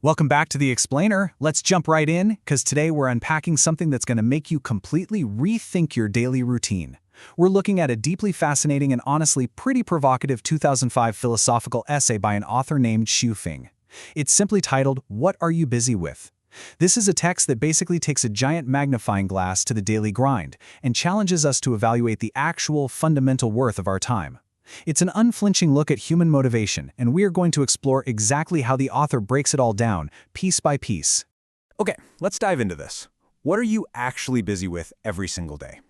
Welcome back to The Explainer. Let's jump right in, because today we're unpacking something that's going to make you completely rethink your daily routine. We're looking at a deeply fascinating and honestly pretty provocative 2005 philosophical essay by an author named Xu Feng. It's simply titled, "What Are You Busy With?" This is a text that basically takes a giant magnifying glass to the daily grind and challenges us to evaluate the actual fundamental worth of our time. It's an unflinching look at human motivation, and we are going to explore exactly how the author breaks it all down, piece by piece. Okay, let's dive into this. What are you actually busy with every single day?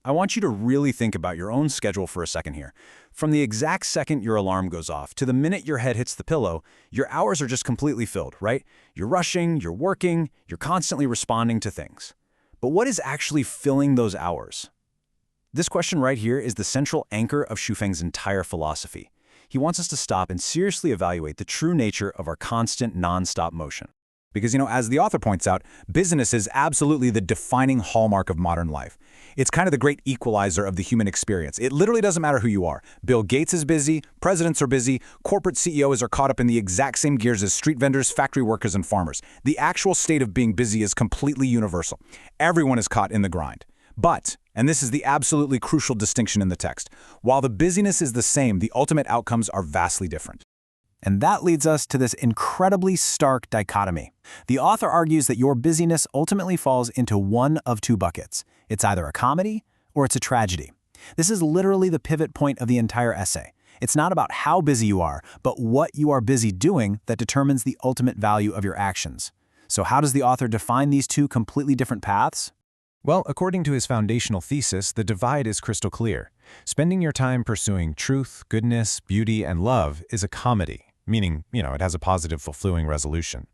I want you to really think about your own schedule for a second here. From the exact second your alarm goes off to the minute your head hits the pillow, your hours are just completely filled, right? You're rushing, you're working, you're constantly responding to things. But what is actually filling those hours? This question right here is the central anchor of Xu Feng's entire philosophy. He wants us to stop and seriously evaluate the true nature of our constant, non-stop motion. Because, as the author points out, busyness is absolutely the defining hallmark of modern life. It's kind of the great equalizer of the human experience. It literally doesn't matter who you are. Bill Gates is busy, presidents are busy, corporate CEOs are caught up in the exact same gears as street vendors, factory workers, and farmers. The actual state of being busy is completely universal. Everyone is caught in the grind. But, and this is the absolutely crucial distinction in the text, while the busyness is the same, the ultimate outcomes are vastly different. And that leads us to this incredibly stark dichotomy. The author argues that your busyness ultimately falls into one of two buckets. It's either a comedy or it's a tragedy. This is literally the pivot point of the entire essay. It's not about how busy you are, but what you are busy doing that determines the ultimate value of your actions. So how does the author define these two completely different paths? Well, according to his foundational thesis, the divide is crystal clear. Spending your time pursuing truth, goodness, beauty, and love is a comedy, meaning, it has a positive, fulfilling resolution.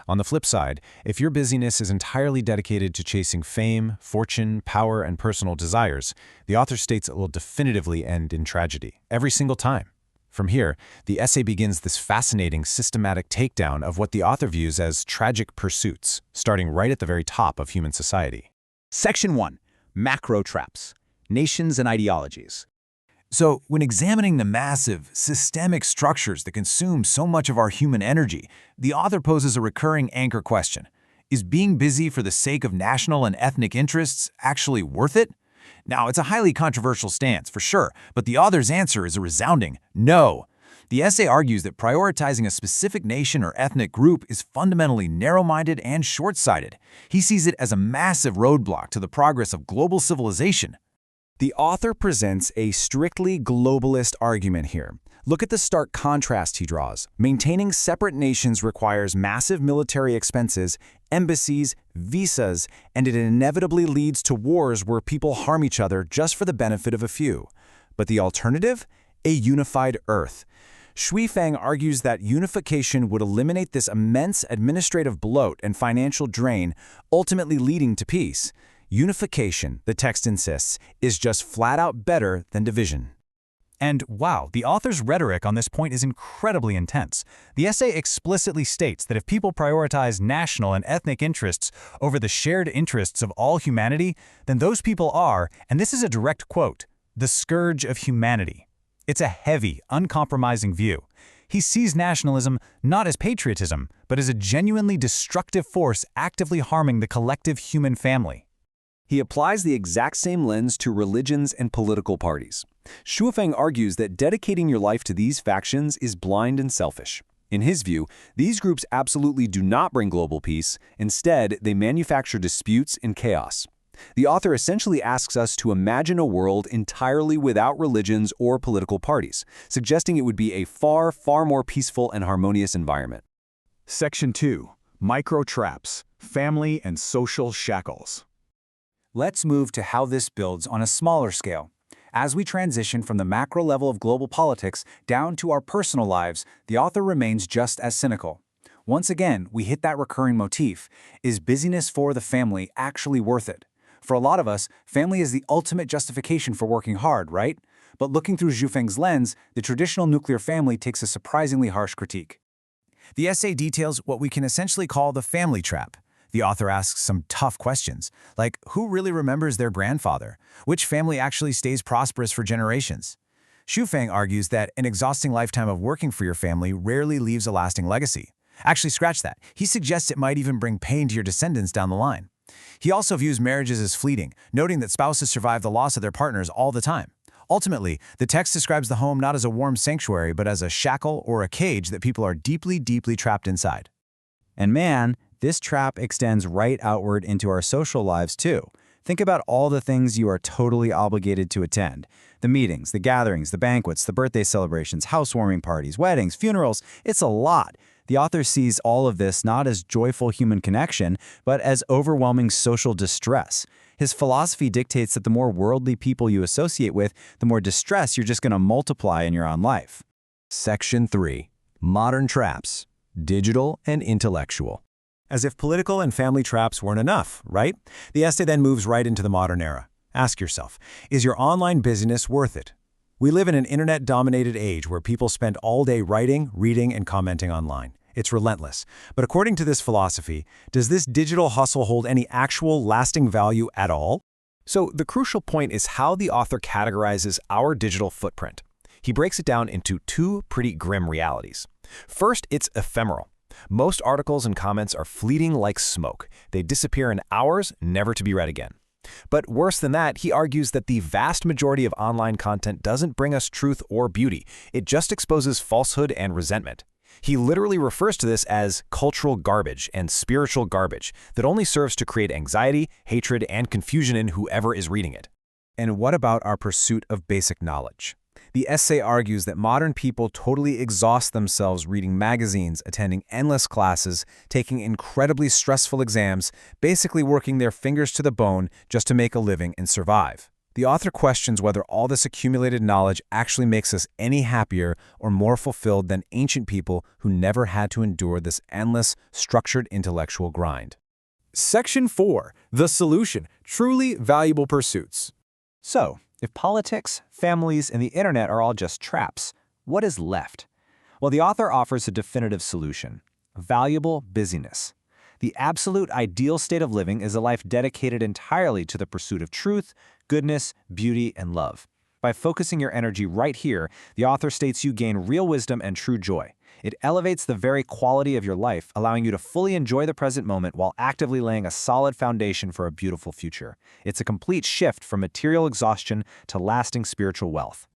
On the flip side, if your busyness is entirely dedicated to chasing fame, fortune, power, and personal desires, the author states it will definitively end in tragedy, every single time. From here, the essay begins this fascinating, systematic takedown of what the author views as tragic pursuits, starting right at the very top of human society. Section 1. Macro Traps. Nations and Ideologies. So, when examining the massive, systemic structures that consume so much of our human energy, the author poses a recurring anchor question. Is being busy for the sake of national and ethnic interests actually worth it? Now, it's a highly controversial stance, for sure, but the author's answer is a resounding no. The essay argues that prioritizing a specific nation or ethnic group is fundamentally narrow-minded and short-sighted. He sees it as a massive roadblock to the progress of global civilization. The author presents a strictly globalist argument here. Look at the stark contrast he draws. Maintaining separate nations requires massive military expenses, embassies, visas, and it inevitably leads to wars where people harm each other just for the benefit of a few. But the alternative? A unified Earth. Xu Feng argues that unification would eliminate this immense administrative bloat and financial drain, ultimately leading to peace. Unification, the text insists, is just flat out better than division. And wow, the author's rhetoric on this point is incredibly intense. The essay explicitly states that if people prioritize national and ethnic interests over the shared interests of all humanity, then those people are, and this is a direct quote, the scourge of humanity. It's a heavy, uncompromising view. He sees nationalism not as patriotism, but as a genuinely destructive force actively harming the collective human family. He applies the exact same lens to religions and political parties. Xu Feng argues that dedicating your life to these factions is blind and selfish. In his view, these groups absolutely do not bring global peace. Instead, they manufacture disputes and chaos. The author essentially asks us to imagine a world entirely without religions or political parties, suggesting it would be a far, far more peaceful and harmonious environment. Section 2. Micro Traps. Family and Social Shackles. Let's move to how this builds on a smaller scale. As we transition from the macro level of global politics down to our personal lives, the author remains just as cynical. Once again, we hit that recurring motif. Is busyness for the family actually worth it? For a lot of us, family is the ultimate justification for working hard, right? But looking through Xu Feng's lens, the traditional nuclear family takes a surprisingly harsh critique. The essay details what we can essentially call the family trap. The author asks some tough questions, like who really remembers their grandfather? Which family actually stays prosperous for generations? Xu Feng argues that an exhausting lifetime of working for your family rarely leaves a lasting legacy. Actually, scratch that. He suggests it might even bring pain to your descendants down the line. He also views marriages as fleeting, noting that spouses survive the loss of their partners all the time. Ultimately, the text describes the home not as a warm sanctuary, but as a shackle or a cage that people are deeply, deeply trapped inside. And man, this trap extends right outward into our social lives too. Think about all the things you are totally obligated to attend. The meetings, the gatherings, the banquets, the birthday celebrations, housewarming parties, weddings, funerals. It's a lot. The author sees all of this not as joyful human connection, but as overwhelming social distress. His philosophy dictates that the more worldly people you associate with, the more distress you're just going to multiply in your own life. Section 3. Modern Traps. Digital and Intellectual. As if political and family traps weren't enough, right? The essay then moves right into the modern era. Ask yourself, is your online busyness worth it? We live in an internet-dominated age where people spend all day writing, reading, and commenting online. It's relentless. But according to this philosophy, does this digital hustle hold any actual lasting value at all? So the crucial point is how the author categorizes our digital footprint. He breaks it down into two pretty grim realities. First, it's ephemeral. Most articles and comments are fleeting like smoke. They disappear in hours, never to be read again. But worse than that, he argues that the vast majority of online content doesn't bring us truth or beauty. It just exposes falsehood and resentment. He literally refers to this as cultural garbage and spiritual garbage that only serves to create anxiety, hatred, and confusion in whoever is reading it. And what about our pursuit of basic knowledge? The essay argues that modern people totally exhaust themselves reading magazines, attending endless classes, taking incredibly stressful exams, basically working their fingers to the bone just to make a living and survive. The author questions whether all this accumulated knowledge actually makes us any happier or more fulfilled than ancient people who never had to endure this endless, structured intellectual grind. Section 4. The Solution. Truly Valuable Pursuits. So, if politics, families, and the internet are all just traps, what is left? Well, the author offers a definitive solution: valuable busyness. The absolute ideal state of living is a life dedicated entirely to the pursuit of truth, goodness, beauty, and love. By focusing your energy right here, the author states you gain real wisdom and true joy. It elevates the very quality of your life, allowing you to fully enjoy the present moment while actively laying a solid foundation for a beautiful future. It's a complete shift from material exhaustion to lasting spiritual wealth.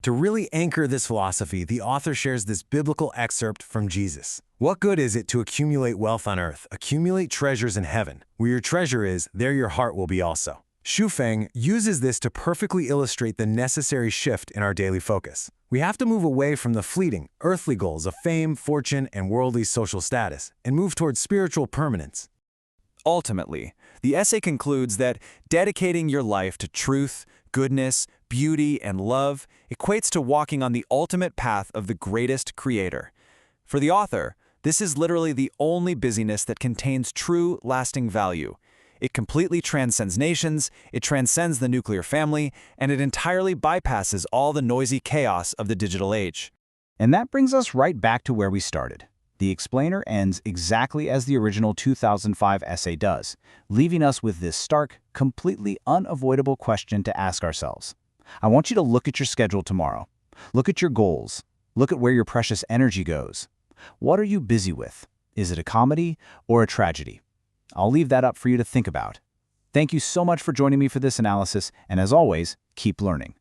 To really anchor this philosophy, the author shares this biblical excerpt from Jesus. What good is it to accumulate wealth on earth, accumulate treasures in heaven? Where your treasure is, there your heart will be also. Shufeng uses this to perfectly illustrate the necessary shift in our daily focus. We have to move away from the fleeting, earthly goals of fame, fortune, and worldly social status, and move towards spiritual permanence. Ultimately, the essay concludes that dedicating your life to truth, goodness, beauty, and love equates to walking on the ultimate path of the greatest creator. For the author, this is literally the only busyness that contains true, lasting value. It completely transcends nations, it transcends the nuclear family, and it entirely bypasses all the noisy chaos of the digital age. And that brings us right back to where we started. The explainer ends exactly as the original 2005 essay does, leaving us with this stark, completely unavoidable question to ask ourselves. I want you to look at your schedule tomorrow. Look at your goals. Look at where your precious energy goes. What are you busy with? Is it a comedy or a tragedy? I'll leave that up for you to think about. Thank you so much for joining me for this analysis, and as always, keep learning.